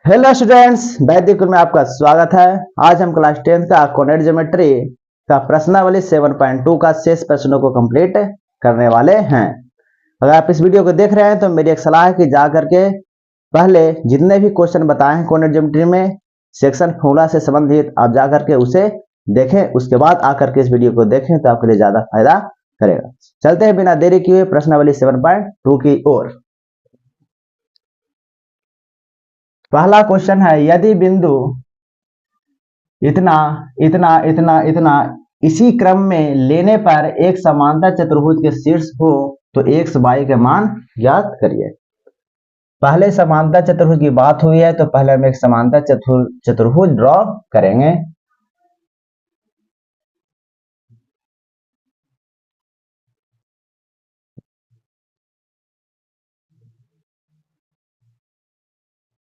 Hello students, वैदिक में आपका स्वागत है। आज हम क्लास 10 का कोऑर्डिनेट ज्योमेट्री का प्रश्नावली 7.2 का शेष प्रश्नों को कंप्लीट करने वाले हैं। अगर आप इस वीडियो को देख रहे हैं तो मेरी एक सलाह है कि जा करके पहले जितने भी क्वेश्चन बताए हैं कोऑर्डिनेट ज्योमेट्री में सेक्शन फॉर्मूला से संबंधित आप जा करके उसे देखें, उसके बाद आकर के इस वीडियो को देखें तो आपके लिए ज्यादा फायदा करेगा। चलते हैं बिना देरी किए प्रश्नावली 7.2 की ओर। पहला क्वेश्चन है, यदि बिंदु इतना इतना इतना इतना इसी क्रम में लेने पर एक समांतर चतुर्भुज के शीर्ष हो तो एक्स वाई के मान ज्ञात करिए। पहले समांतर चतुर्भुज की बात हुई है तो पहले हम एक समांतर चतुर्भुज ड्रॉ करेंगे।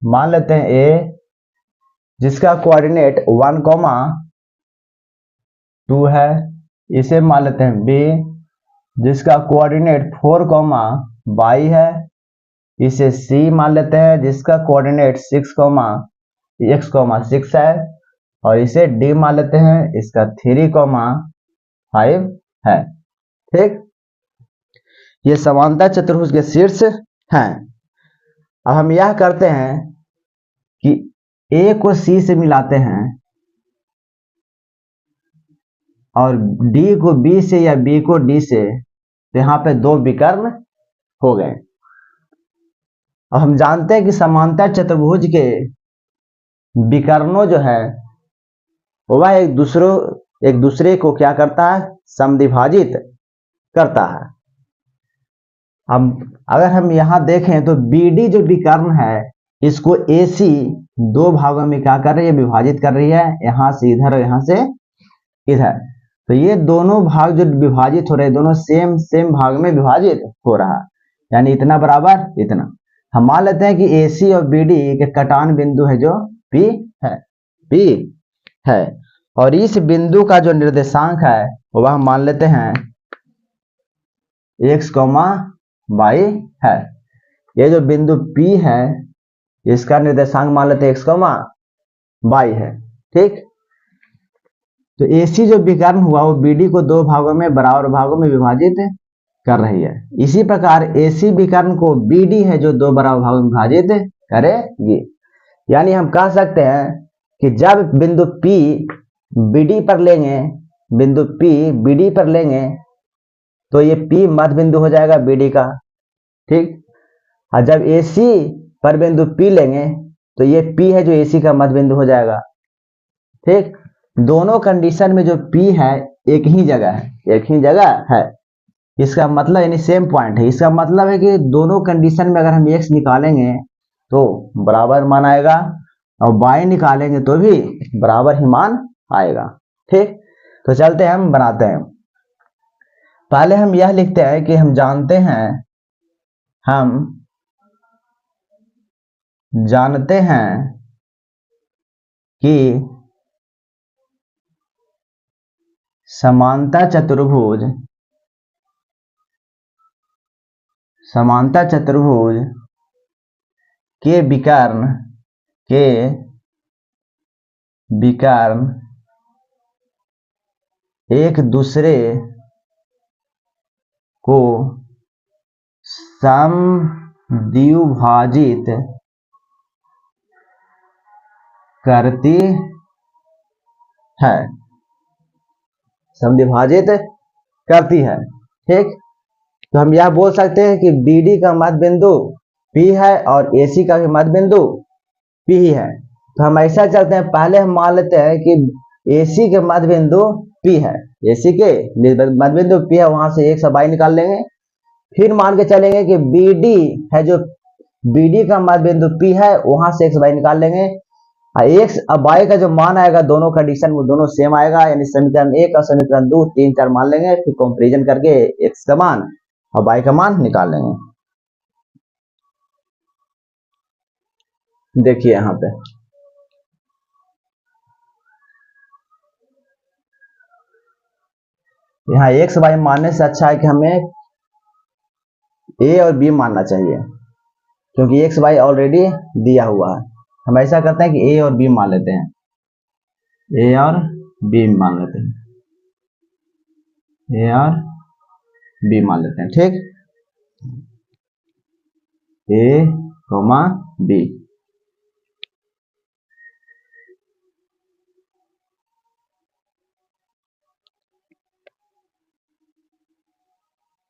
मान लेते हैं ए, जिसका कोऑर्डिनेट 1,2 है। इसे मान लेते हैं बी, जिसका कोऑर्डिनेट 4, y है। इसे सी मान लेते हैं, जिसका कोऑर्डिनेट 6, है। और इसे डी मान लेते हैं, इसका 3, 5 है। ठीक, ये समांतर चतुर्भुज के शीर्ष हैं। अब हम यह करते हैं कि ए को सी से मिलाते हैं और डी को बी से या बी को डी से, तो यहां पे दो विकर्ण हो गए। अब हम जानते हैं कि समांतर चतुर्भुज के विकर्णों जो है वह एक दूसरे को क्या करता है, समद्विभाजित करता है। अब अगर हम यहां देखें तो बीडी जो विकर्ण है इसको एसी दो भागों में क्या कर रही है, विभाजित कर रही है, यहां से इधर और यहां से इधर। तो ये दोनों भाग जो विभाजित हो रहे हैं दोनों सेम भाग में विभाजित हो रहा है, यानी इतना बराबर इतना। हम मान लेते हैं कि एसी और बीडी के कटान बिंदु है जो पी है और इस बिंदु का जो निर्देशांक है वह हम मान लेते हैं x, y है। ये जो बिंदु P है इसका निर्देशांक मान लेते हैं x, y है। ठीक, तो AC जो विकर्ण हुआ वो BD को दो भागों में बराबर भागों में विभाजित कर रही है। इसी प्रकार AC विकर्ण को BD है जो दो बराबर भागों में विभाजित करेगी। यानी हम कह सकते हैं कि जब बिंदु P BD पर लेंगे तो ये P मध्य बिंदु हो जाएगा BD का। ठीक, और जब AC पर बिंदु P लेंगे तो ये P है जो AC का मध्य बिंदु हो जाएगा। ठीक, दोनों कंडीशन में जो P है एक ही जगह है। इसका मतलब यानी सेम पॉइंट है। इसका मतलब है कि दोनों कंडीशन में अगर हम x निकालेंगे तो बराबर मान आएगा और y निकालेंगे तो भी बराबर ही मान आएगा। ठीक, तो चलते हैं हम बनाते हैं। पहले हम यह लिखते हैं कि हम जानते हैं कि समांतर चतुर्भुज के विकर्ण एक दूसरे को समद्विभाजित करती है। ठीक, तो हम यह बोल सकते हैं कि BD का मध्य बिंदु P है और AC का भी मध्य बिंदु P ही है। तो हम ऐसा चलते हैं, पहले हम मान लेते हैं कि AC के मध्य बिंदु P है, AC के मध्य बिंदु P है, वहां से x और y निकाल लेंगे। फिर मान के चलेंगे कि BD है जो BD का मध्य बिंदु P है, वहां से x y निकाल लेंगे। x और y का जो मान आएगा दोनों कंडीशन वो दोनों सेम आएगा, यानी समीकरण 1 और समीकरण 2 3 4 मान लेंगे। फिर कंपैरिजन करके x का मान और y का मान निकाल लेंगे। देखिए यहां पे x y मानने से अच्छा है कि हमें a और b मानना चाहिए, क्योंकि x y ऑलरेडी दिया हुआ है। हम ऐसा करते हैं कि ए और बी मान लेते हैं, ए और बी मान लेते हैं, ए और बी मान लेते हैं। ठीक, ए कॉमा बी,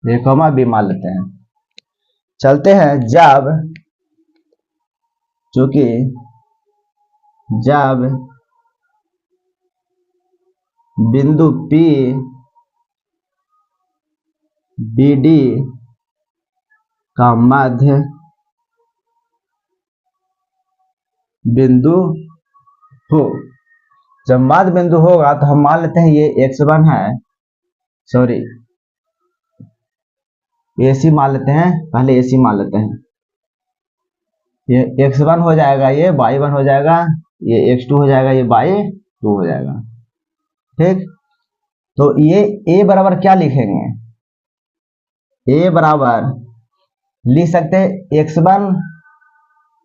ए कॉमा बी मान लेते हैं। चलते हैं, जब चूंकि जब बिंदु P BD का मध्य बिंदु हो, जब मध्य बिंदु होगा तो हम मान लेते हैं ये x1 है, सॉरी AC मान लेते हैं, पहले AC मान लेते हैं, ये x1 हो जाएगा, ये y1 हो जाएगा, ये x2 हो जाएगा, ये y2 हो जाएगा। ठीक, तो ये a बराबर क्या लिखेंगे, a बराबर लिख सकते हैं x1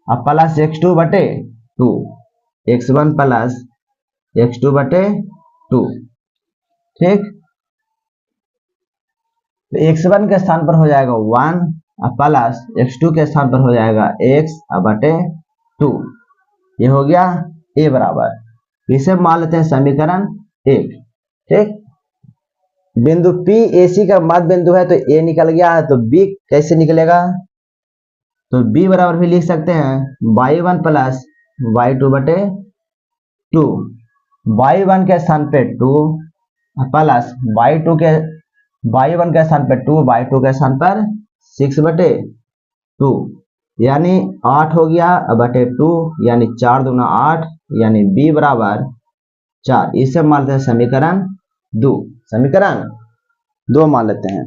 प्लस x2 बटे 2, x1 प्लस x2 बटे 2। ठीक, तो x1 के स्थान पर हो जाएगा 1 प्लस x2 के स्थान पर हो जाएगा x बटे 2, ये हो गया a बराबर। इसे मान लेते हैं समीकरण 1। ठीक, बिंदु P AC का मध्य बिंदु है, तो a निकल गया है, तो b कैसे निकलेगा, तो b बराबर भी लिख सकते हैं y1 प्लस y2 बटे 2, y1 के स्थान पे 2 प्लस y1 के स्थान पे 2, y2 के स्थान पर 6 बटे 2, यानी 8 हो गया बटे 2, यानी 4 दूना 8, यानी b बराबर 4। इसे मान लेते हैं समीकरण 2, समीकरण 2 मान लेते हैं।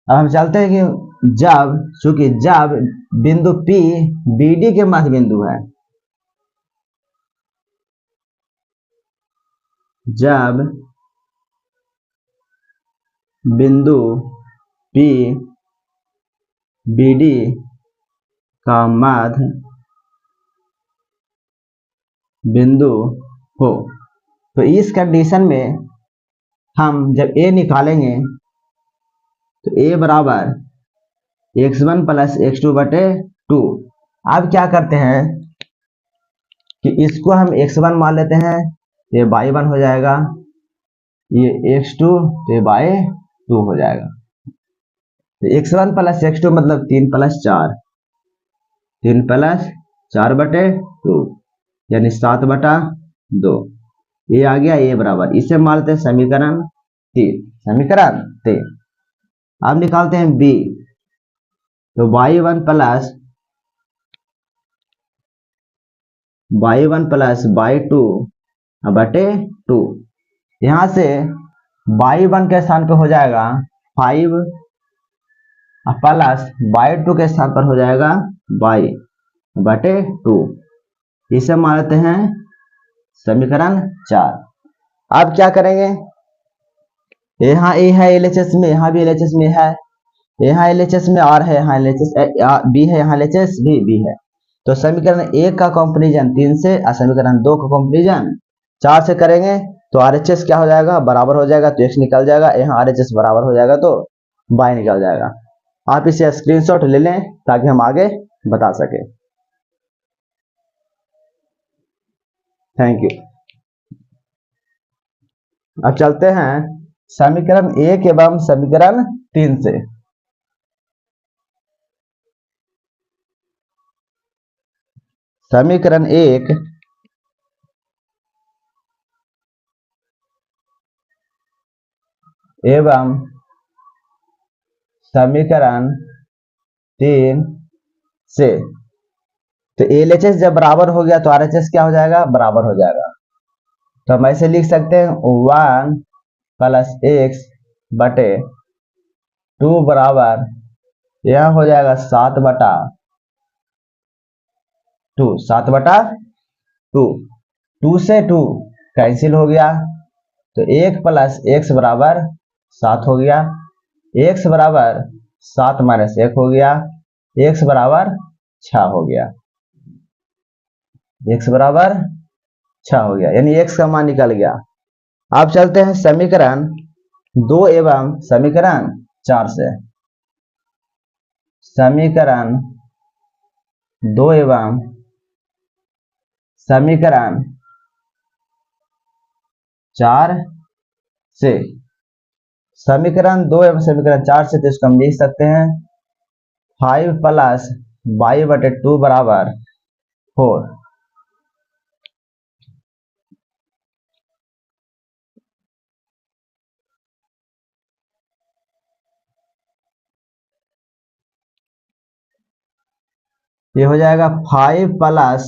अब हम चलते हैं कि चूंकि जब बिंदु P BD के मध्य बिंदु है, जब बिंदु P BD का मध्य बिंदु हो, तो इस कंडीशन में हम जब a निकालेंगे तो a बराबर x1 प्लस x2 बटे 2। अब क्या करते हैं कि इसको हम x1 मान लेते हैं, ये y1 हो जाएगा, ये x2 तो ये y2 हो जाएगा। तो x1 प्लस x2 मतलब 3 प्लस 4, 3 प्लस 4 बटे 2, यानी 7 बटा 2, ये आ गया a बराबर। इसे मान लेते हैं समीकरण 3, समीकरण 3। अब निकालते हैं b, तो y1 प्लस y2 बटे 2, यहां से y1 के स्थान पर हो जाएगा 5 प्लस y2 के स्थान पर हो जाएगा y बटे 2, इसे मान लेते हैं समीकरण 4। अब क्या करेंगे, यहाँ a है LHS में, यहाँ भी LHS में है, यहाँ LHS में R है, यहाँ LHS B है, यहाँ LHS भी B है। तो समीकरण 1 का कंपैरिजन 3 से और समीकरण 2 का कंपैरिजन 4 से करेंगे तो RHS क्या हो जाएगा, बराबर हो जाएगा, तो x निकल जाएगा, यहाँ RHS बराबर हो जाएगा तो y निकल जाएगा। आप इसे स्क्रीनशॉट ले लें ताकि हम आगे बता सके। Thank you. अब चलते हैं समीकरण 1 एवं समीकरण 3 से। समीकरण 1 एवं समीकरण 3 से, तो LHS जब बराबर हो गया तो RHS क्या हो जाएगा, बराबर हो जाएगा। तो हम ऐसे लिख सकते हैं 1 प्लस x बटे 2 बराबर, यह हो जाएगा 7 बटा 2, 7 बटा 2, 2 से 2 कैंसिल हो गया, तो 1 प्लस x बराबर 7 हो गया। x बराबर 7 माइनस 1 हो गया, x बराबर 6 हो गया, x बराबर 6 हो गया, यानी x का मान निकल गया। अब चलते हैं समीकरण 2 एवं समीकरण 4 से। समीकरण 2 एवं समीकरण 4 से, समीकरण 2 एवं समीकरण 4 से तो इसको हम लिख सकते हैं 5 प्लस वाई बटे 2 बराबर 4। ये हो जाएगा 5 प्लस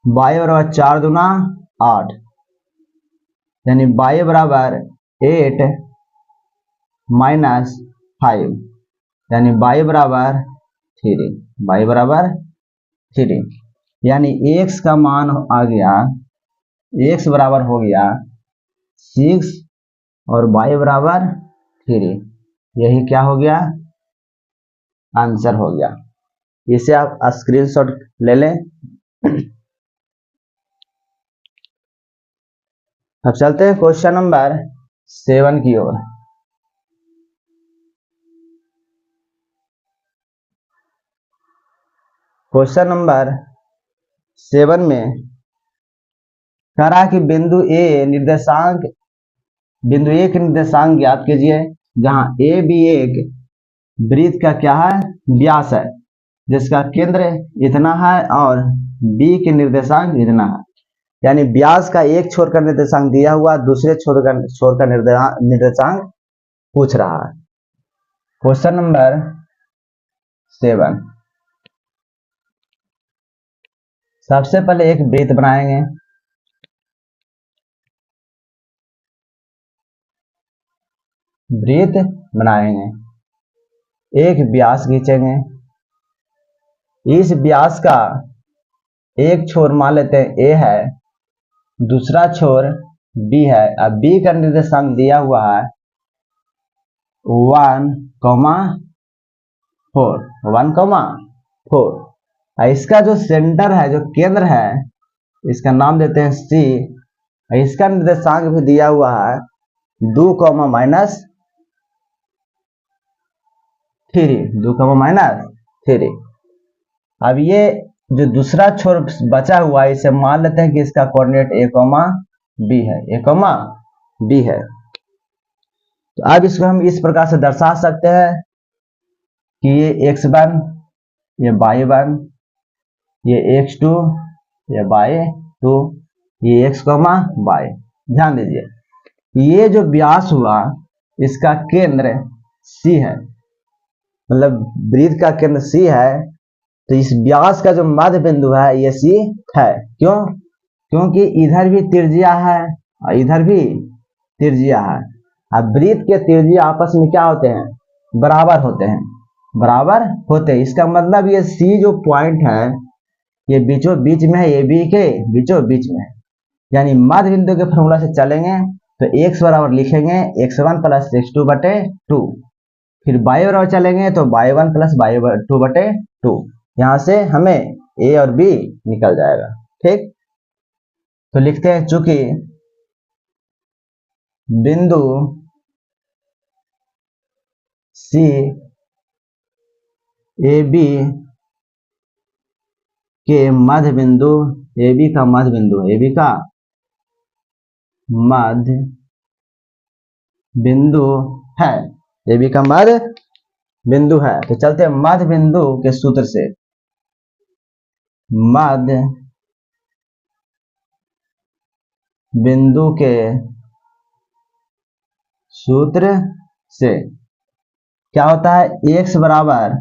वाई बराबर 4 दूना 8, यानी वाई बराबर 8 माइनस 5, यानी वाई बराबर 3, वाई बराबर 3, यानी x का मान आ गया, x बराबर हो गया 6 और y बराबर 3। यही क्या हो गया, आंसर हो गया। इसे आप स्क्रीनशॉट ले लें। अब चलते हैं क्वेश्चन नंबर 7 की ओर। क्वेश्चन नंबर 7 में कह रहा है कि बिंदु ए निर्देशांक, बिंदु ए के निर्देशांक ज्ञात कीजिए, जहां ए भी एक वृत्त का क्या है, व्यास है, जिसका केंद्र इतना है और बी के निर्देशांक इतना है। यानी व्यास का एक छोर का निर्देशांक दिया हुआ, दूसरे छोर का निर्देशांक पूछ रहा है। क्वेश्चन नंबर 7, सबसे पहले एक वृत्त बनाएंगे, वृत्त बनाएंगे, एक व्यास खींचेंगे, इस व्यास का एक छोर मान लेते हैं ए है, दूसरा छोर बी है। अब बी का निर्देशांक दिया हुआ है 1,4। इसका जो सेंटर है, जो केंद्र है, इसका नाम देते हैं सी। इसका निर्देशांक भी दिया हुआ है 2, -3। अब ये जो दूसरा छोर बचा हुआ है, इसे मान लेते हैं कि इसका कोऑर्डिनेट a, b है, b है। तो अब इसको हम इस प्रकार से दर्शा सकते हैं कि ये x1, ये y1, ये x2, ये y2, ये x, y। ध्यान दीजिए, ये जो व्यास हुआ इसका केंद्र C है, मतलब वृत्त का केंद्र C है, तो इस व्यास का जो मध्य बिंदु है ये C है। क्यों? क्योंकि इधर भी त्रिज्या है और इधर भी त्रिज्या है। अब वृत्त के त्रिज्या आपस में क्या होते हैं, बराबर होते हैं, बराबर होते हैं। इसका मतलब ये C जो पॉइंट है ये बीचों बीच में है, ये B के बीचों बीच में है। यानी मध्य बिंदु के फॉर्मूला से चलेंगे तो x बराबर लिखेंगे x1 प्लस x2 बटे 2, फिर y बराबर चलेंगे तो y1 प्लस y2 बटे 2। यहां से हमें a और b निकल जाएगा। ठीक, तो लिखते हैं चूंकि बिंदु C AB के मध्य बिंदु, AB का मध्य बिंदु, AB का मध्य बिंदु है, AB का मध्य बिंदु है। तो चलते हैं मध्य बिंदु के सूत्र से। मध्य बिंदु के सूत्र से क्या होता है, x बराबर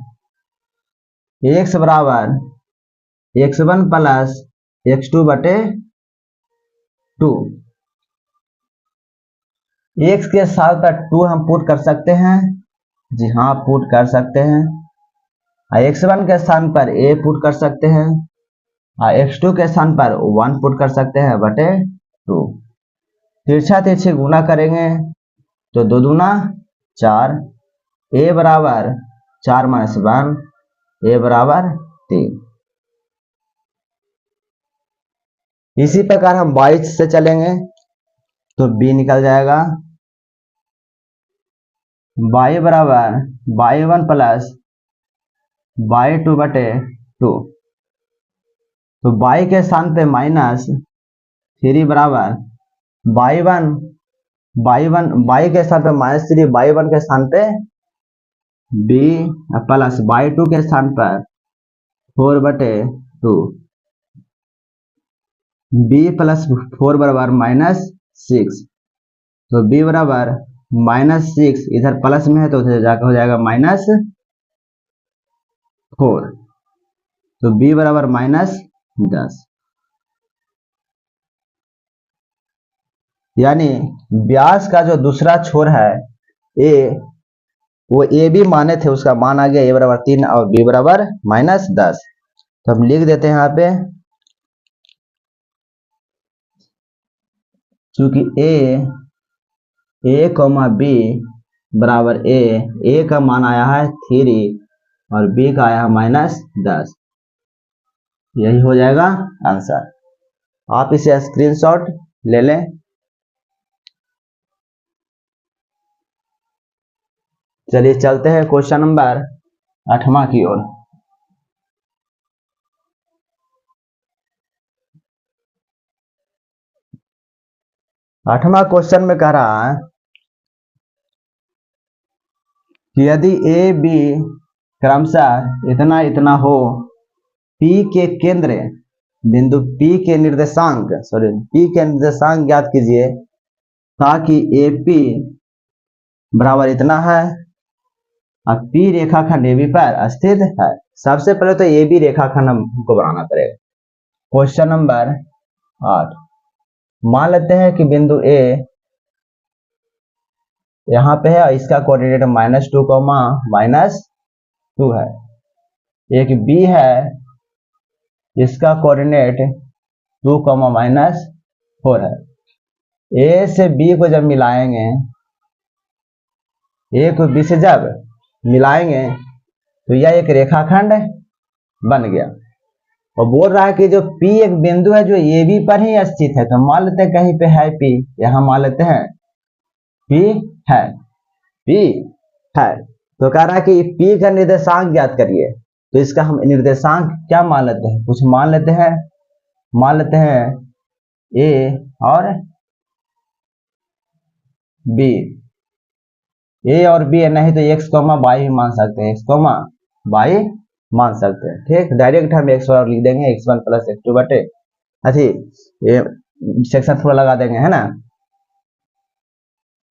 x1 प्लस x2 बटे 2। x के साथ 2 हम पुट कर सकते हैं, जी हाँ पुट कर सकते हैं। x1 के स्थान पर a पुट कर सकते हैं, x2 के स्थान पर 1 पुट कर सकते हैं बटे 2। तिरछा तिरछे गुना करेंगे तो 2 दूना 4, ए बराबर 4 माइनस 1, ए बराबर 3। इसी प्रकार हम 22 से चलेंगे तो b निकल जाएगा, y बराबर y1 प्लस y2 बटे 2। तो y के स्थान पे माइनस 3 बराबर y के स्थान पे माइनस 3, y1 के स्थान पे b प्लस y2 के स्थान पर 4 बटे 2, b प्लस 4 बराबर माइनस 6। तो b बराबर -6, इधर प्लस में है तो उधर जाकर हो जाएगा -4। तो b बराबर -10। यानी व्यास का जो दूसरा छोर है a, वो ए बी माने थे, उसका मान आ गया a बराबर 3 और b बराबर -10। तो हम लिख देते हैं यहाँ पे, चूंकि a कॉमा b बराबर a का मान आया है 3 और b का आया है -10, यही हो जाएगा आंसर। आप इसे स्क्रीनशॉट ले लें। चलिए चलते हैं क्वेश्चन नंबर 8वां की ओर। आठवां क्वेश्चन में कह रहा है कि यदि ए बी क्रमशः इतना इतना हो, P के केंद्र बिंदु P के निर्देशांक ज्ञात कीजिए ताकि AP बराबर इतना है और P रेखाखंड AB पर स्थित है। सबसे पहले तो AB रेखाखंड हमको बनाना पड़ेगा। क्वेश्चन नंबर 8, मान लेते हैं कि बिंदु A यहाँ पे है, इसका कोऑर्डिनेट -2, -2 है। एक B है, इसका कोऑर्डिनेट 2, -4 है। A से B को जब मिलाएंगे, A को B से जब मिलाएंगे तो यह एक रेखाखंड बन गया। और बोल रहा है कि जो P एक बिंदु है जो AB पर ही स्थित है। तो मान लेते हैं कहीं पे है P, यहाँ मान लेते हैं P है, तो कह रहा है कि P का निर्देशांक ज्ञात करिए। तो इसका हम निर्देशांक क्या मान लेते हैं, कुछ मान लेते हैं A और B, A और B नहीं तो x, y भी मान सकते हैं, x, y मान सकते हैं। ठीक, डायरेक्ट हम x और लिख देंगे, x1 प्लस x2 बटे ये सेक्शन थोड़ा लगा देंगे, है ना।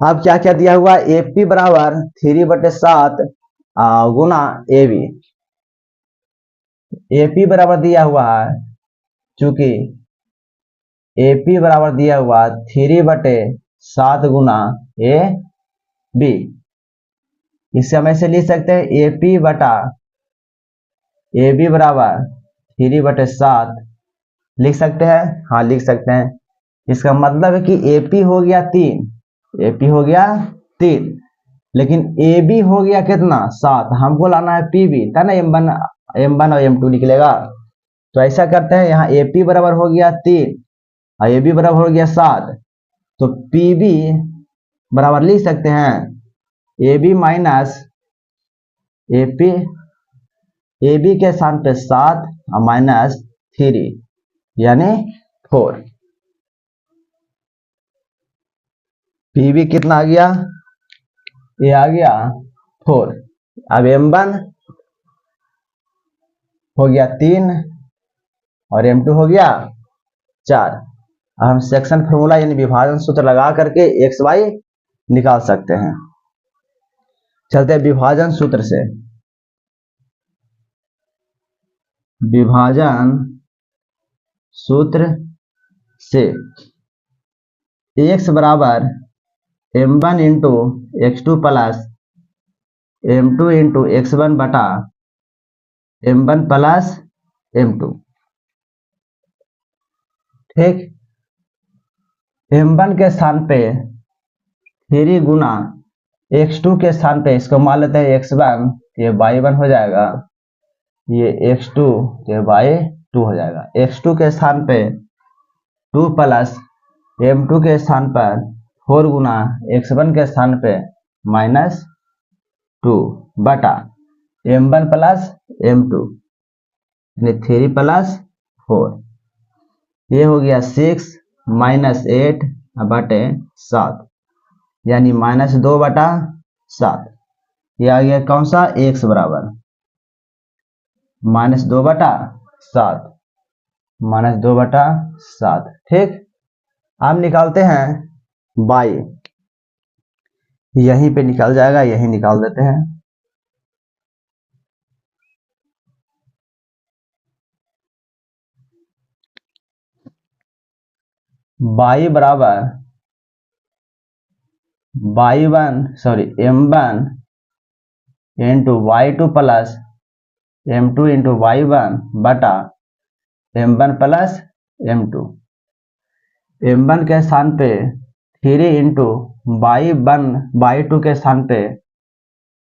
अब क्या क्या दिया हुआ, AP बराबर 3/7 गुना AB। AP बराबर दिया हुआ है, चूंकि AP बराबर दिया हुआ 3/7 गुना AB। इसे हम ऐसे लिख सकते हैं AP बटा AB बराबर 3/7 लिख सकते हैं, हाँ लिख सकते हैं। इसका मतलब है कि AP हो गया 3, लेकिन AB हो गया कितना 7। हमको लाना है PB, था ना, M1 और M2 निकलेगा। तो ऐसा करते हैं, यहाँ AP बराबर हो गया 3 और AB बराबर हो गया 7। तो PB बराबर लिख सकते हैं AB माइनस AB के स्थान पे 7 और -3 यानी 4। PB कितना आ गया, ये आ गया 4। अब M1 हो गया 3 और M2 हो गया 4। अब हम सेक्शन फॉर्मूला यानी विभाजन सूत्र लगा करके XY निकाल सकते हैं। चलते हैं विभाजन सूत्र से। विभाजन सूत्र से x बराबर M1 into x2 plus M2 into x1 बटा M1 प्लस M2। ठीक, M1 के स्थान पे 3 गुना x2 के स्थान पे इसको मान लेते हैं x1, ये y1 हो जाएगा, ये x2 ये y2 हो जाएगा। x2 के स्थान पे 2 प्लस m2 के स्थान पर 4 गुना x1 के स्थान पे -2 बटा m1 प्लस m2 यानी 3 प्लस 4, ये हो गया 6 - 8 बटे 7 यानी -2 बटा 7। ये आ गया कौन सा, x बराबर -2 बटा 7, -2 बटा 7। ठीक, अब निकालते हैं y, यहीं पे निकल जाएगा, यहीं निकाल देते हैं। y बराबर m1 into y2 plus m2 into y1 बटा m1 प्लस m2। m1 के स्थान पे 3 इंटू y2 के स्थान पे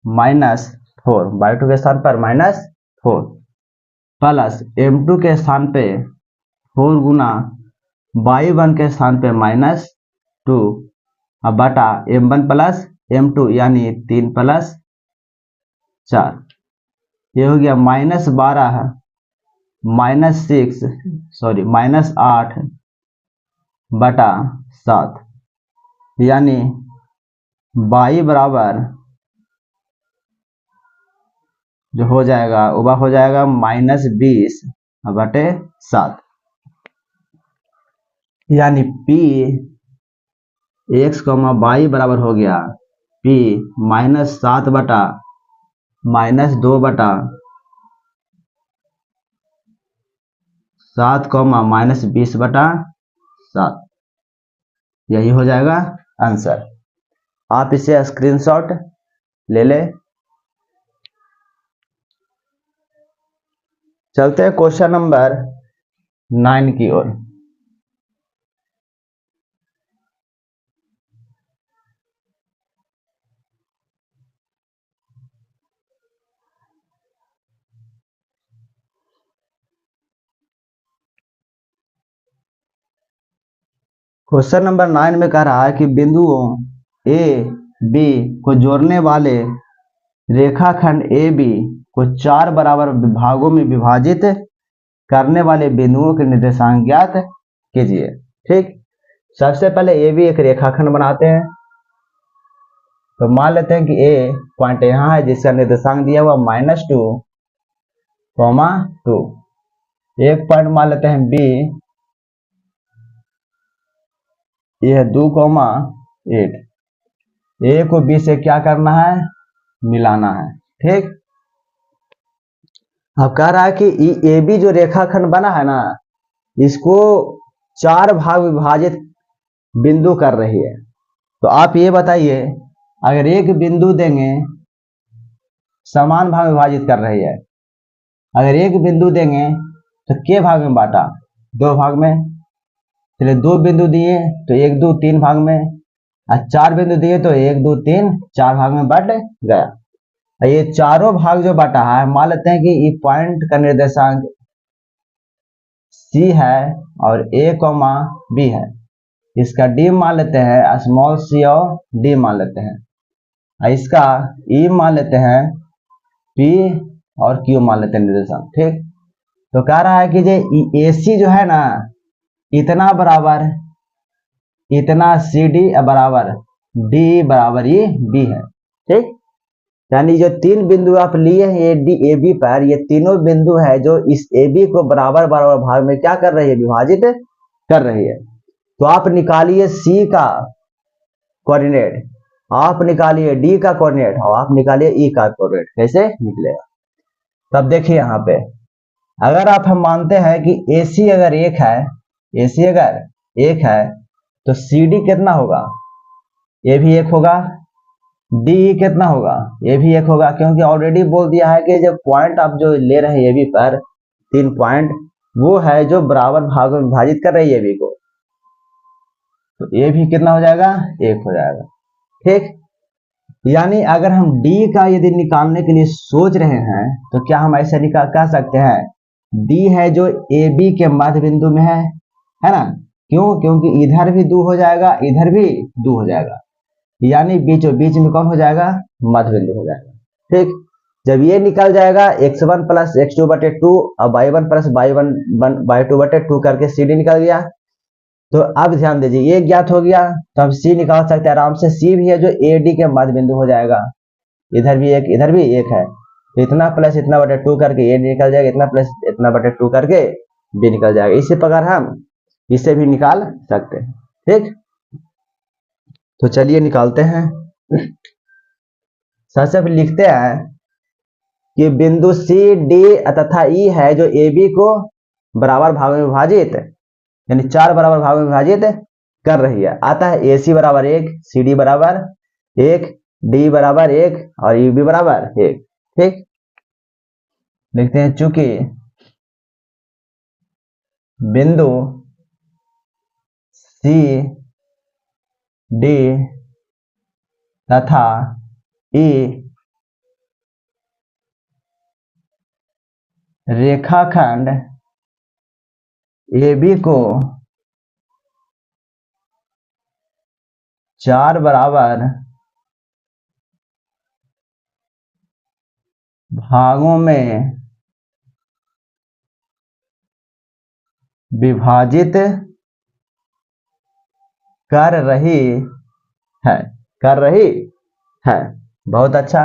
-4, y2 के स्थान पर -4 प्लस m2 के स्थान पे 4 गुना y1 के स्थान पे -2 बटा m1 प्लस m2 यानी 3 प्लस 4। ये हो गया -12 -8 बटा 7 यानी y बराबर जो हो जाएगा वह हो जाएगा -20 बटे 7 यानी p x, y बराबर हो गया p -7 बटा -2 बटा 7, -20 बटा 7, यही हो जाएगा आंसर। आप इसे स्क्रीनशॉट ले ले। चलते हैं क्वेश्चन नंबर 9 की ओर। क्वेश्चन नंबर 9 में कह रहा है कि बिंदुओं ए बी को जोड़ने वाले रेखाखंड ए बी को 4 बराबर भागों में विभाजित करने वाले बिंदुओं के निर्देशांक ज्ञात कीजिए। ठीक, सबसे पहले ए बी एक रेखाखंड बनाते हैं। तो मान लेते हैं कि ए पॉइंट यहाँ है जिसका निर्देशांक दिया हुआ -2, 2। एक पॉइंट मान लेते हैं बी, ये है 2, 8। ए को बी से क्या करना है, मिलाना है। ठीक, अब कह रहा है कि ए बी जो रेखाखंड बना है ना, इसको 4 भाग विभाजित बिंदु कर रही है। तो आप ये बताइए, अगर एक बिंदु देंगे समान भाग विभाजित कर रही है, अगर एक बिंदु देंगे तो के भाग में बांटा, 2 भाग में। चलिए 2 बिंदु दिए तो 1, 2, 3 भाग में, और 4 बिंदु दिए तो 1, 2, 3 4 भाग में बट गया। ये चारों भाग जो बटा है, मान लेते हैं कि ये पॉइंट का निर्देशांक C है और A, B है। इसका D मान लेते हैं, स्मॉल c और D मान लेते हैं, और इसका E मान लेते हैं, P और Q मान लेते हैं निर्देशांक। ठीक, तो कह रहा है कि जो AC जो है ना, इतना बराबर इतना CD बराबर D बराबर ये B है। ठीक, यानी जो 3 बिंदु आप लिए हैं ये डी ए बी पर, ये तीनों बिंदु है जो इस ए बी को बराबर बराबर भाग में क्या कर रही है, विभाजित कर रही है। तो आप निकालिए C का कोऑर्डिनेट, आप निकालिए D का कोऑर्डिनेट और आप निकालिए E का कोऑर्डिनेट। कैसे निकलेगा, तब देखिए यहाँ पे अगर आप हम मानते हैं कि AC अगर 1 है, AC अगर 1 है तो CD कितना होगा, ये भी 1 होगा, डी कितना होगा, ये भी 1 होगा, क्योंकि ऑलरेडी बोल दिया है कि जो पॉइंट आप जो ले रहे हैं ये भी पर 3 पॉइंट, वो है जो बराबर भागों में विभाजित कर रही है बी को, तो ये भी कितना हो जाएगा, 1 हो जाएगा। ठीक, यानी अगर हम डी का यदि निकालने के लिए सोच रहे हैं तो क्या हम ऐसा कह सकते हैं, डी है जो ए बी के मध्य बिंदु में है ना। क्यों? क्योंकि इधर भी 2 हो जाएगा, इधर भी 2 हो जाएगा, यानी बीचों बीच में कौन हो जाएगा, मध्य बिंदु हो जाएगा। ठीक, जब ये निकल जाएगा x1 प्लस x2 बटे 2 और y1 प्लस y2 बटे 2 करके सी डी निकल गया। तो अब ध्यान दीजिए, ये ज्ञात हो गया तो हम सी निकाल सकते हैं आराम से। सी भी है जो ए डी के मध्य बिंदु हो जाएगा, इधर भी एक इधर भी एक है, तो इतना प्लस इतना बटे 2 करके ए निकल जाएगा, इतना प्लस इतना बटे 2 करके बी निकल जाएगा। इसी प्रकार हम इसे भी निकाल सकते हैं। ठीक, तो चलिए निकालते हैं। सबसे पहले लिखते हैं कि बिंदु सी डी तथा ई है जो ए बी को बराबर भागों में विभाजित, यानी 4 बराबर भागों में विभाजित कर रही है। आता है ए सी बराबर 1, सी डी बराबर 1, डी बराबर 1 और ई बी बराबर 1। ठीक, लिखते हैं चूंकि बिंदु सी डी तथा ई रेखाखंड ए बी को 4 बराबर भागों में विभाजित कर रही है। बहुत अच्छा,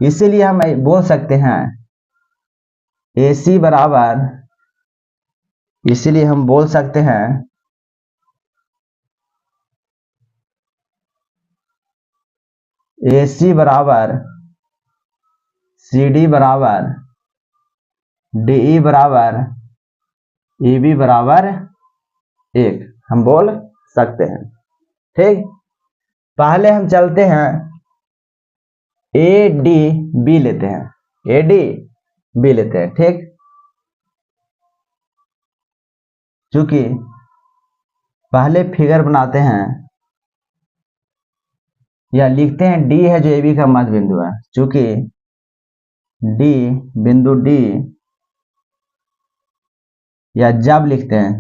इसीलिए हम बोल सकते हैं AC बराबर, इसीलिए हम बोल सकते हैं AC बराबर CD बराबर DE बराबर EB बराबर 1 हम बोल सकते हैं। ठीक, पहले हम चलते हैं ADB लेते हैं, ADB लेते हैं। ठीक, चूंकि पहले फिगर बनाते हैं या लिखते हैं D है जो AB का मध्य बिंदु है, चूंकि D बिंदु D या जब लिखते हैं,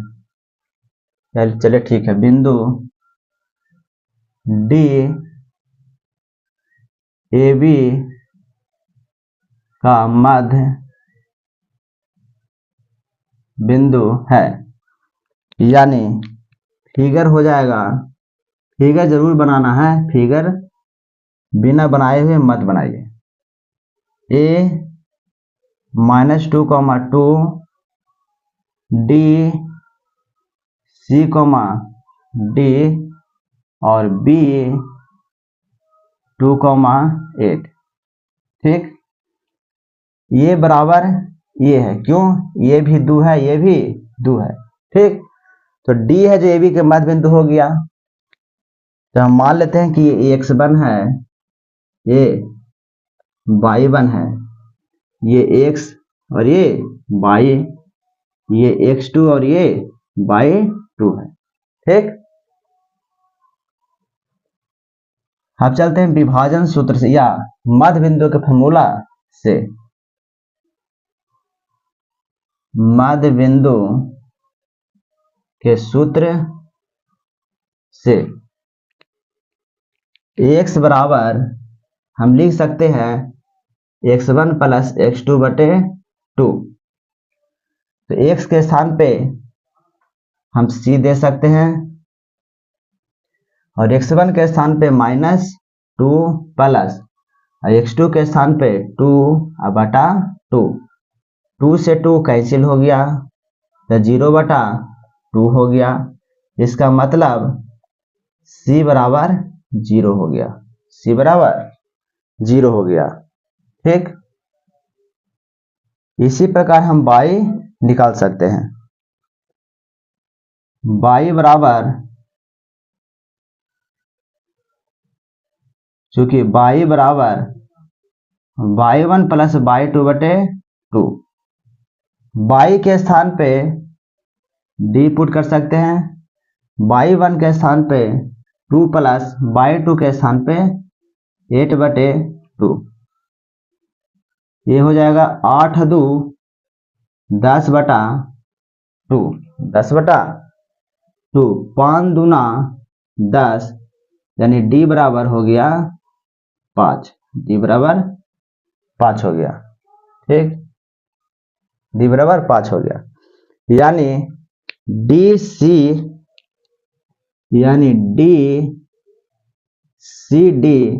चलिए ठीक है, बिंदु D AB का मध्य बिंदु है, यानी फिगर हो जाएगा, फिगर जरूर बनाना है, फिगर बिना बनाए हुए मत बनाइए। A -2, D C, D और B 2, 8। ठीक, ये बराबर ये है, क्यों? ये भी 2 है, ये भी 2 है। ठीक, तो D है जो AB के मध्य बिंदु हो गया, तो हम मान लेते हैं कि ये x1 है, ये y1 है, ये x और ये y, ये x2 और ये y2 है। ठीक, अब चलते हैं विभाजन सूत्र से या मध्य बिंदु के फॉर्मूला से। मध्य बिंदु के सूत्र से x बराबर हम लिख सकते हैं x1 प्लस x2 बटे 2। तो x के स्थान पे हम c दे सकते हैं और x1 के स्थान पे -2 प्लस और x2 के स्थान पे 2 बटा 2। 2 से 2 कैंसिल हो गया तो 0/2 हो गया। इसका मतलब c बराबर 0 हो गया, c बराबर 0 हो गया। ठीक, इसी प्रकार हम y निकाल सकते हैं। y बराबर, चूंकि y बराबर y1 प्लस y2 बटे 2, y के स्थान पे d पुट कर सकते हैं, y1 के स्थान पे 2 प्लस y2 के स्थान पे 8/2, ये हो जाएगा 8×2 10/2, 10/2, 5×2 10, यानी डी बराबर हो गया 5, डी बराबर 5 हो गया। ठीक, डी बराबर 5 हो गया, यानी डी सी डी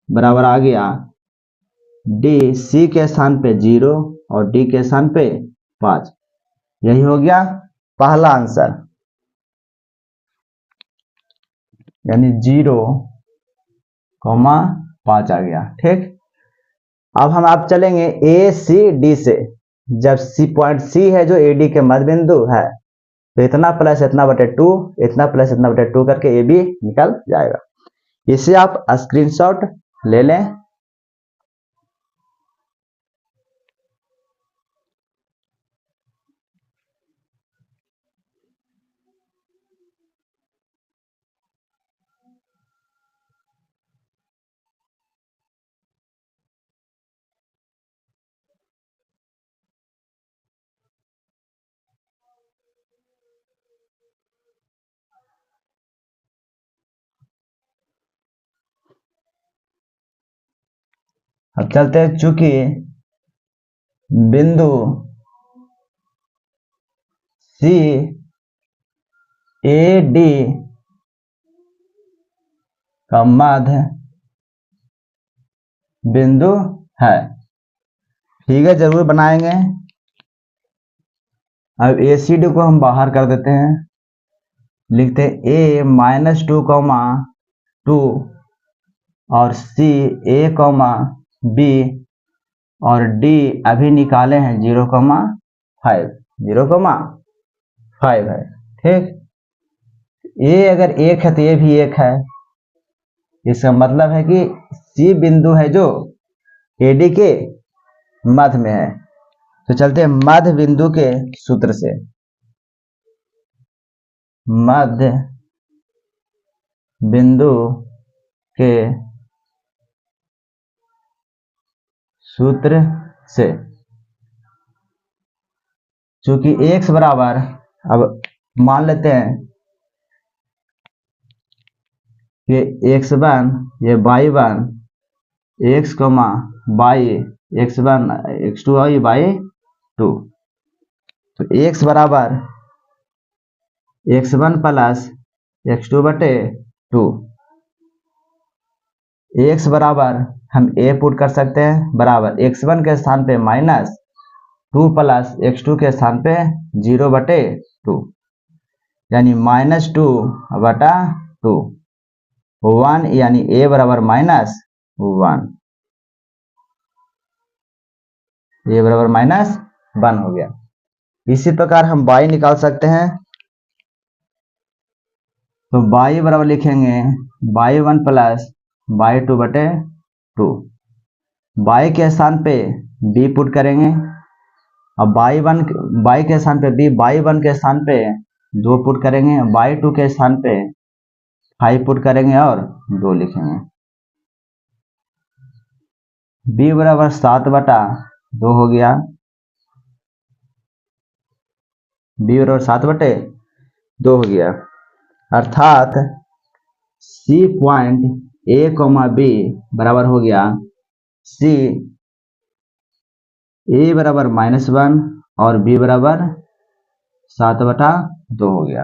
बराबर आ गया डी सी के स्थान पे 0 और डी के स्थान पे 5। यही हो गया पहला आंसर, यानी 0,5 आ गया। ठीक, अब हम आप चलेंगे ए सी डी से। जब सी पॉइंट सी है जो ए डी के मध्य बिंदु है, तो इतना प्लस इतना बटे 2, इतना प्लस इतना बटे 2 करके ए बी निकल जाएगा। इसे आप स्क्रीनशॉट ले लें। अब चलते हैं, चूंकि बिंदु सी ए डी का मध्य बिंदु है। ठीक है, जरूर बनाएंगे। अब ए सी डी को हम बाहर कर देते हैं, लिखते हैं ए -2,2 और सी a,b और डी अभी निकाले हैं 0,5, 0,5 है। ठीक, ए अगर 1 है तो ये भी 1 है। इसका मतलब है कि सी बिंदु है जो एडी के मध्य में है। तो चलते हैं मध्य बिंदु के सूत्र से। मध्य बिंदु के सूत्र से, चूंकि x बराबर, अब मान लेते हैं कि x1 ये y1 x, y x1 x2 और y2, तो x बराबर x1 प्लस x2/2, x बराबर हम a पुट कर सकते हैं, बराबर x1 के स्थान पे -2 प्लस x2 के स्थान पे 0/2, यानी -2/2, 1, यानी a बराबर -1, a बराबर -1 हो गया। इसी प्रकार हम y निकाल सकते हैं। तो y बराबर लिखेंगे y1 प्लस y2/2, y के स्थान पे b पुट करेंगे। अब y के स्थान पे b, y1 के स्थान पे 2 पुट करेंगे, y2 के स्थान पे 5 पुट करेंगे और 2 लिखेंगे। b बराबर 7/2 हो गया, b बराबर 7/2 हो गया, अर्थात C पॉइंट A, B बराबर हो गया C A बराबर -1 और B बराबर 7/2 हो गया,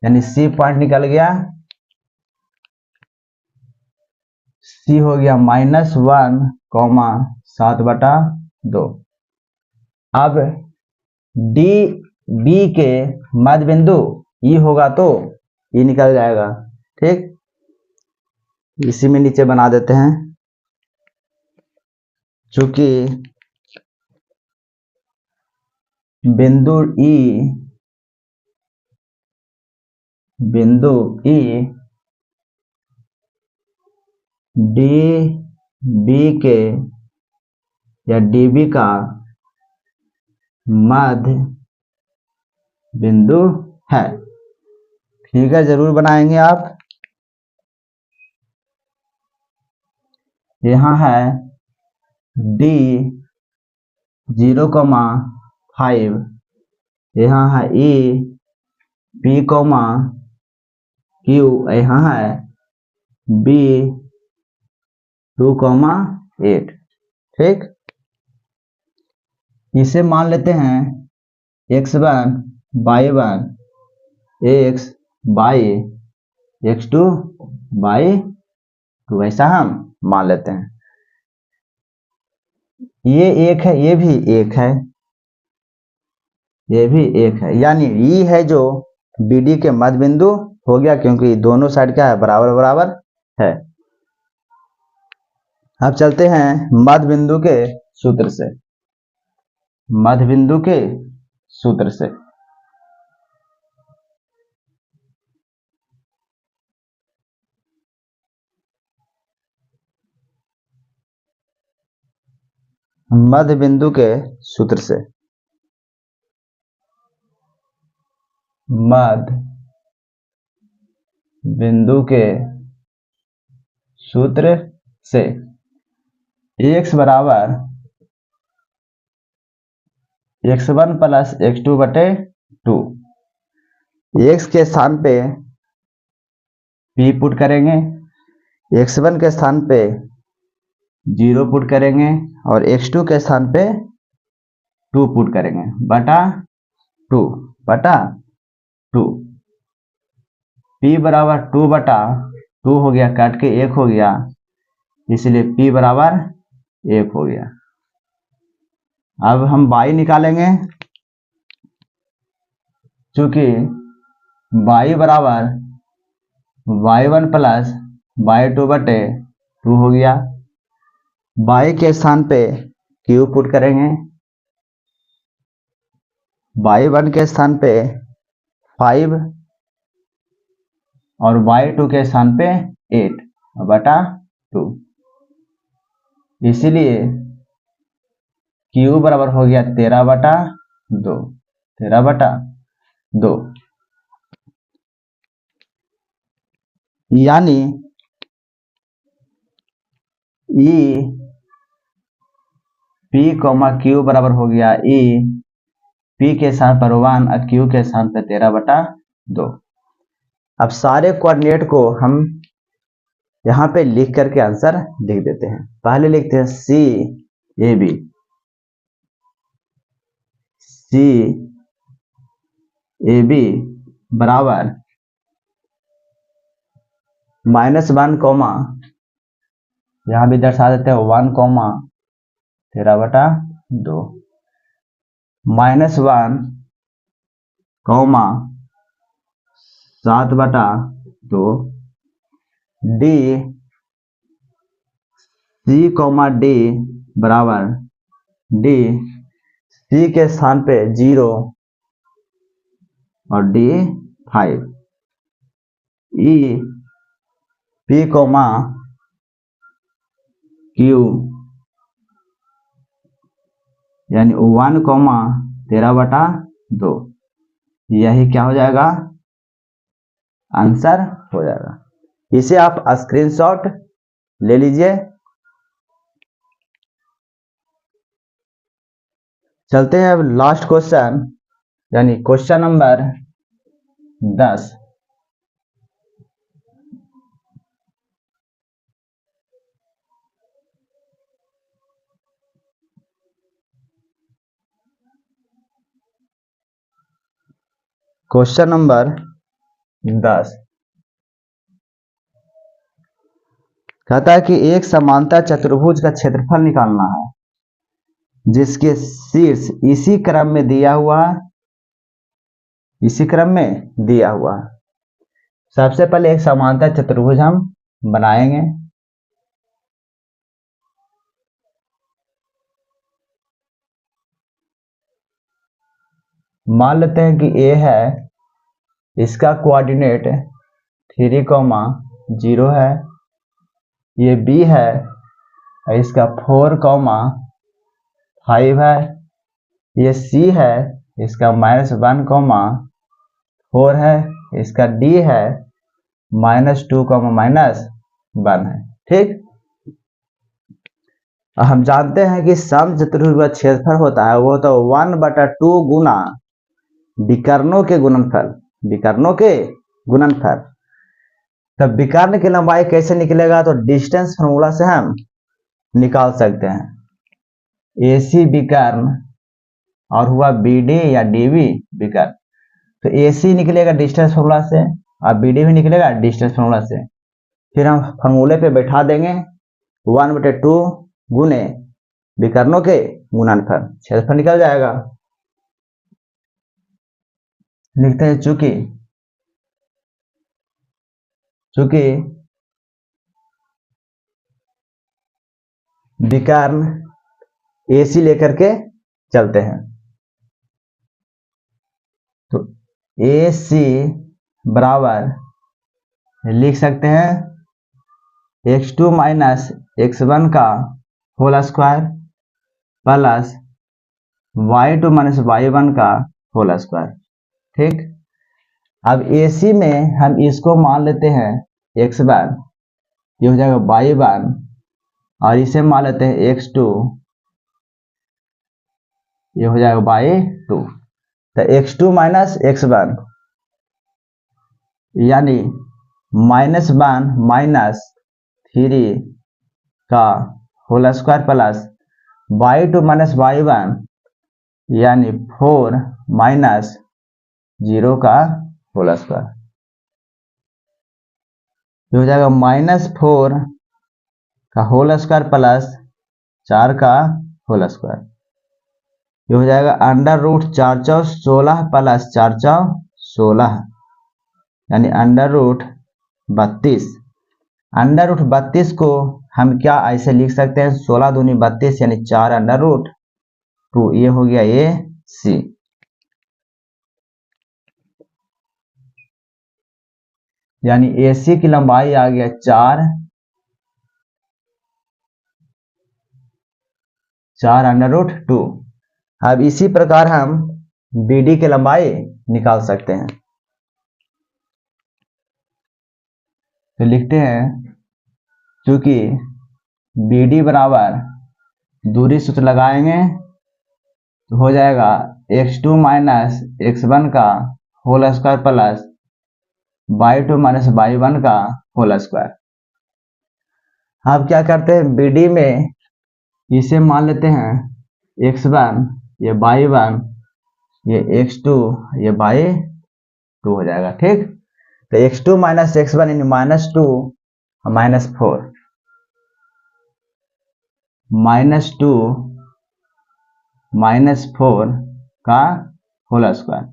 यानी C पॉइंट निकल गया। C हो गया -1, 7/2। अब D B के मध्य बिंदु E होगा तो E निकल जाएगा। ठीक, इसी में नीचे बना देते हैं, चूंकि बिंदु E डी बी के या DB का मध्य बिंदु है। ठीक है, जरूर बनाएंगे आप। यहाँ है D 0,5, यहाँ है E P, Q, यहाँ है B 2,8। ठीक, इसे मान लेते हैं x1 y1 x by x2 by 2, ऐसा हम मान लेते हैं। ये एक है, ये भी एक है, ये भी एक है, यानी ई है जो BD के मध्य बिंदु हो गया, क्योंकि दोनों साइड क्या है, बराबर बराबर है। अब चलते हैं मध्य बिंदु के सूत्र से। मध्य बिंदु के सूत्र से मध्य बिंदु के सूत्र से मध्य बिंदु के सूत्र से x बराबर x1 प्लस x2 बटे 2, x के स्थान पे p पुट करेंगे, x1 के स्थान पे 0 पुट करेंगे और x2 के स्थान पे 2 पुट करेंगे, बटा 2 बटा 2। p बराबर 2 बटा 2 हो गया, काट के 1 हो गया, इसलिए p बराबर 1 हो गया। अब हम y निकालेंगे, चूंकि y बराबर y1 प्लस y2 बटे 2 हो गया। y के स्थान पे q पुट करेंगे, y1 के स्थान पे 5 और y2 के स्थान पे 8 बटा 2, इसीलिए q बराबर हो गया 13 बटा 2, 13 बटा 2, यानी E P, Q बराबर हो गया E P के स्थान पर 1 और Q के स्थान पर 13 बटा 2। अब सारे कोऑर्डिनेट को हम यहाँ पे लिख करके आंसर लिख देते हैं। पहले लिखते हैं CAB, CAB बराबर -1, यहाँ भी दर्शा देते हैं 1, 13 बटा 2, -1, 7 बटा 2, D C, D बराबर D C के स्थान पे 0 और D 5, E P, Q यानी 1, 13 बटा 2, यही क्या हो जाएगा, आंसर हो जाएगा। इसे आप स्क्रीनशॉट ले लीजिए। चलते हैं अब लास्ट क्वेश्चन, यानी क्वेश्चन नंबर 10। क्वेश्चन नंबर 10 कहता है कि एक समांतर चतुर्भुज का क्षेत्रफल निकालना है जिसके शीर्ष इसी क्रम में दिया हुआ है, इसी क्रम में दिया हुआ है। सबसे पहले एक समांतर चतुर्भुज हम बनाएंगे। मान लेते हैं कि A है, इसका कोऑर्डिनेट 3, 0 है, ये B है, इसका 4, 5 है, ये C है, इसका -1, 4 है, इसका D है -2, -1 है। ठीक, हम जानते हैं कि समचतुर्भुज का क्षेत्रफल होता है वो तो 1/2 गुना विकर्णों के गुणनफल, विकर्णों के गुणनफल। तब विकर्ण की लंबाई कैसे निकलेगा, तो डिस्टेंस फॉर्मूला से हम निकाल सकते हैं। AC विकर्ण और हुआ BD या DB विकर्ण, तो AC निकलेगा डिस्टेंस फॉर्मूला से और BD भी निकलेगा डिस्टेंस फॉर्मूला से। फिर हम फॉर्मूले पे बैठा देंगे 1/2 गुने विकर्णों के गुणनफल, क्षेत्रफल निकल जाएगा। लिखते हैं चूंकि विकर्ण AC लेकर के चलते हैं, तो AC बराबर लिख सकते हैं x2 माइनस x1 का whole square plus y2 minus y1 का होल स्क्वायर। ठीक, अब AC में हम इसको मान लेते हैं x1, ये हो जाएगा y1, और इसे मान लेते हैं x2, ये हो जाएगा y2। तो x2 माइनस x1 यानी -1 माइनस 3 का whole square plus y2 minus y1 यानी 4 माइनस 0 का होल स्क्वायर। ये हो जाएगा -4 का होल स्क्वायर प्लस 4 का होल स्क्वायर। ये हो जाएगा √4 चौक 16 प्लस 4 चौक 16 यानी √32। √32 को हम क्या ऐसे लिख सकते हैं, 16 दूनी 32 यानी 4√2। ये हो गया AC। यानी AC की लंबाई आ गया 4√2। अब इसी प्रकार हम BD की लंबाई निकाल सकते हैं, तो लिखते हैं क्योंकि BD बराबर दूरी सूत्र लगाएंगे तो हो जाएगा x2 माइनस x1 का whole square plus y2 minus y1 का होल स्क्वायर। अब क्या करते हैं, BD में इसे मान लेते हैं x1, ये y1, ये x2, ये y2 हो जाएगा। ठीक, तो x2 माइनस x1 यानी -2 -4 -2 -4 का whole square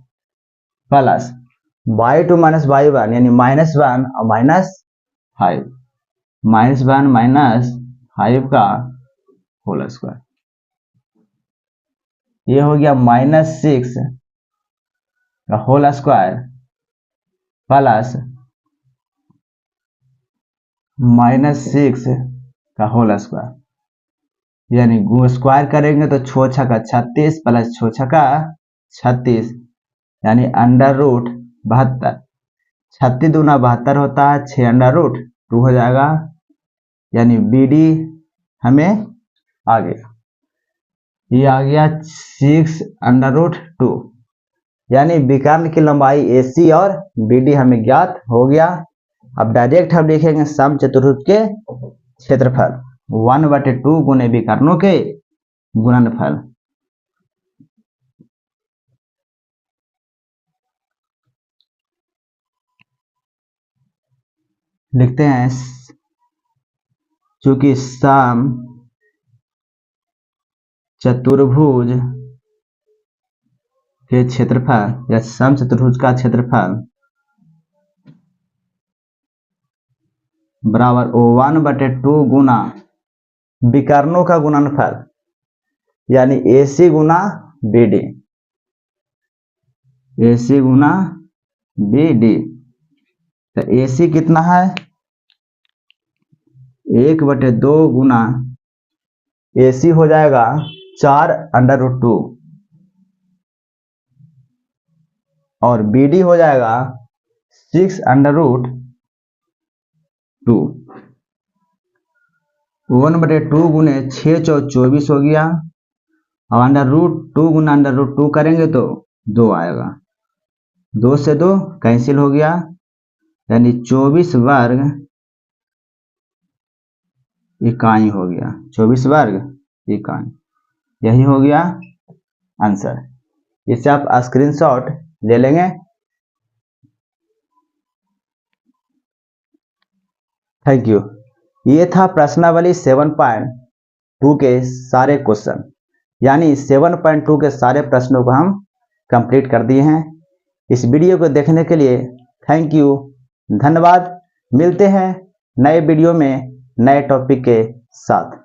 plus y2 minus y1 यानी -1 और -5 -1 -5 का होल स्क्वायर। ये हो गया -6 का होल स्क्वायर प्लस -6 का होल स्क्वायर, यानी स्क्वायर करेंगे तो 6 छक्का 36 प्लस 6 छक्का 36 यानी √72। 36 दूना 72 होता है, 6√2 हो जाएगा। यानी BD हमें आ गया, ये आ गया 6√2। यानी विकर्ण की लंबाई AC और BD हमें ज्ञात हो गया। अब डायरेक्ट हम लिखेंगे समचतुर्भुज के क्षेत्रफल 1/2 गुने विकर्णों के गुणनफल। लिखते हैं चूंकि समचतुर्भुज के क्षेत्रफल या समचतुर्भुज का क्षेत्रफल बराबर 1/2 गुना विकर्णों का गुणनफल यानी AC गुना BD, AC गुना BD। तो AC कितना है, 1/2 गुना AC हो जाएगा 4√2 और BD हो जाएगा 6√2। 1/2 गुने 6 चौ 24 हो गया, और √2 गुना √2 करेंगे तो 2 आएगा, 2 से 2 कैंसिल हो गया, यानी 24 वर्ग इकाई हो गया, 24 वर्ग इकाई, यही हो गया आंसर। इसे आप स्क्रीनशॉट ले लेंगे। Thank you. ये था प्रश्नावली 7.2 के सारे क्वेश्चन, यानी 7.2 के सारे प्रश्नों को हम कंप्लीट कर दिए हैं। इस वीडियो को देखने के लिए थैंक यू, धन्यवाद। मिलते हैं नए वीडियो में नए टॉपिक के साथ।